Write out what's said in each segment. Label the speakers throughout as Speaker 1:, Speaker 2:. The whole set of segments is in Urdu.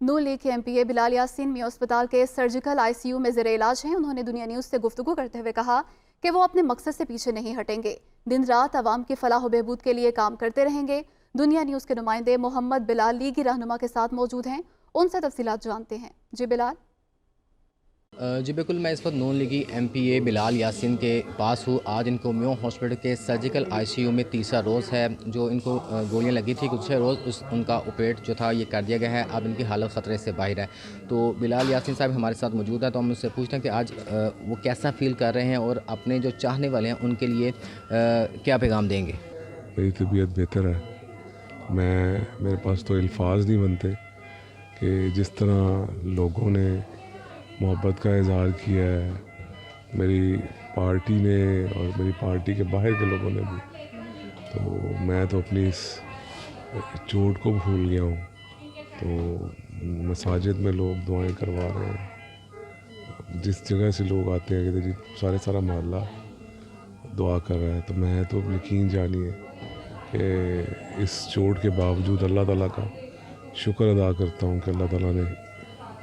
Speaker 1: نون لیگ کے ایم پی اے بلال یاسین میو اسپتال کے سرجیکل آئی سی یو میں زیر علاج ہیں۔ انہوں نے دنیا نیوز سے گفتگو کرتے ہوئے کہا کہ وہ اپنے مقصد سے پیچھے نہیں ہٹیں گے، دن رات عوام کی فلاح و بہبود کے لیے کام کرتے رہیں گے۔ دنیا نیوز کے نمائندے محمد بلال لیگی رہنما کے ساتھ موجود ہیں، ان سے تفصیلات جانتے ہیں۔ جی بلال۔
Speaker 2: جی بالکل، میں اس وقت نون لیگی ایم پی اے بلال یاسین کے پاس ہوں۔ آج ان کو میو ہاسپٹل کے سرجیکل آئی سی یو میں تیسرا روز ہے۔ جو ان کو گولیاں لگی تھی گزشتہ روز، ان کا آپریٹ جو تھا یہ کر دیا گیا ہے۔ اب ان کی حالت خطرے سے باہر ہے۔ تو بلال یاسین صاحب ہمارے ساتھ موجود ہیں، تو ہم ان سے پوچھتے ہیں کہ آج وہ کیسا فیل کر رہے ہیں اور اپنے جو چاہنے والے ہیں ان کے لیے کیا پیغام دیں گے؟
Speaker 3: میری طبیعت بہتر ہے۔ میرے پاس تو الفاظ نہیں بنتے کہ جس طرح لوگوں نے محبت کا اظہار کیا ہے، میری پارٹی نے اور میری پارٹی کے باہر کے لوگوں نے بھی، تو میں تو اپنی اس چوٹ کو بھول گیا ہوں۔ تو مساجد میں لوگ دعائیں کروا رہے ہیں، جس جگہ سے لوگ آتے ہیں کہ جی سارا محلہ دعا کر رہا ہے۔ تو میں تو یقین جانیے کہ اس چوٹ کے باوجود اللہ تعالیٰ کا شکر ادا کرتا ہوں کہ اللہ تعالیٰ نے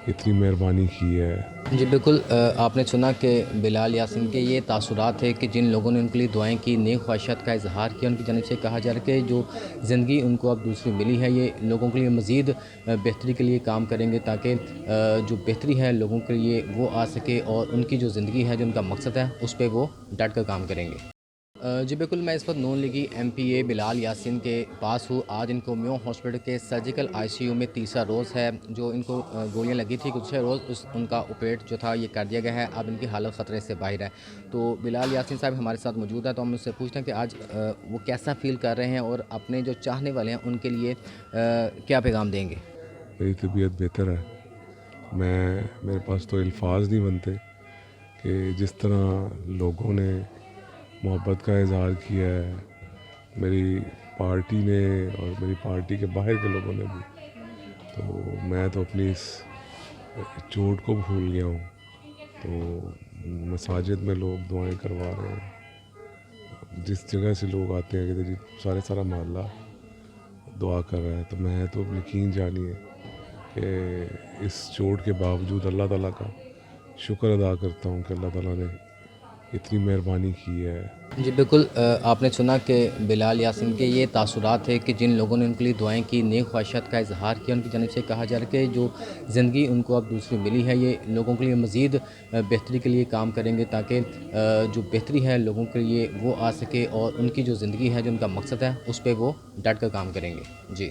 Speaker 3: اتنی مہربانی کی ہے۔
Speaker 2: جی بالکل، آپ نے سنا کہ بلال یاسین کے یہ تاثرات ہے کہ جن لوگوں نے ان کے لیے دعائیں کی، نیک خواہشات کا اظہار کیا، ان کی جانب سے کہا جا رہا ہے کہ جو زندگی ان کو اب دوسری ملی ہے، یہ لوگوں کے لیے مزید بہتری کے لیے کام کریں گے، تاکہ جو بہتری ہے لوگوں کے لیے وہ آ سکے، اور ان کی جو زندگی ہے، جو ان کا مقصد ہے، اس پہ وہ ڈٹ کر کام کریں گے۔ جی بالکل، میں اس وقت نون لیگی ایم پی اے بلال یاسین کے پاس ہوں۔ آج ان کو میو ہاسپٹل کے سرجیکل آئی سی یو میں تیسرا روز ہے۔ جو ان کو گولیاں لگی تھی گزشتہ روز، ان کا آپریٹ جو تھا یہ کر دیا گیا ہے۔ اب ان کی حالت خطرے سے باہر ہے۔ تو بلال یاسین صاحب ہمارے ساتھ موجود ہیں، تو ہم ان سے پوچھتے ہیں کہ آج وہ کیسا فیل کر رہے ہیں اور اپنے جو چاہنے والے ہیں ان کے لیے کیا پیغام دیں گے؟
Speaker 3: میری طبیعت بہتر ہے۔ میرے پاس تو الفاظ نہیں بنتے کہ جس طرح لوگوں نے محبت کا اظہار کیا ہے، میری پارٹی نے اور میری پارٹی کے باہر کے لوگوں نے بھی، تو میں تو اپنی اس چوٹ کو بھول گیا ہوں۔ تو مساجد میں لوگ دعائیں کروا رہے ہیں، جس جگہ سے لوگ آتے ہیں کہ جی سارا محلہ دعا کر رہا ہے۔ تو میں تو یقین جانیے کہ اس چوٹ کے باوجود اللہ تعالیٰ کا شکر ادا کرتا ہوں کہ اللہ تعالیٰ نے اتنی مہربانی کی ہے۔
Speaker 2: جی بالکل، آپ نے سنا کہ بلال یاسین کے یہ تاثرات ہے کہ جن لوگوں نے ان کے لیے دعائیں کی، نیک خواہشات کا اظہار کیا، ان کی جانب سے کہا جا رہا ہے کہ جو زندگی ان کو اب دوسری ملی ہے، یہ لوگوں کے لیے مزید بہتری کے لیے کام کریں گے، تاکہ جو بہتری ہے لوگوں کے لیے وہ آ سکے، اور ان کی جو زندگی ہے، جو ان کا مقصد ہے، اس پہ وہ ڈٹ کر کام کریں گے۔ جی۔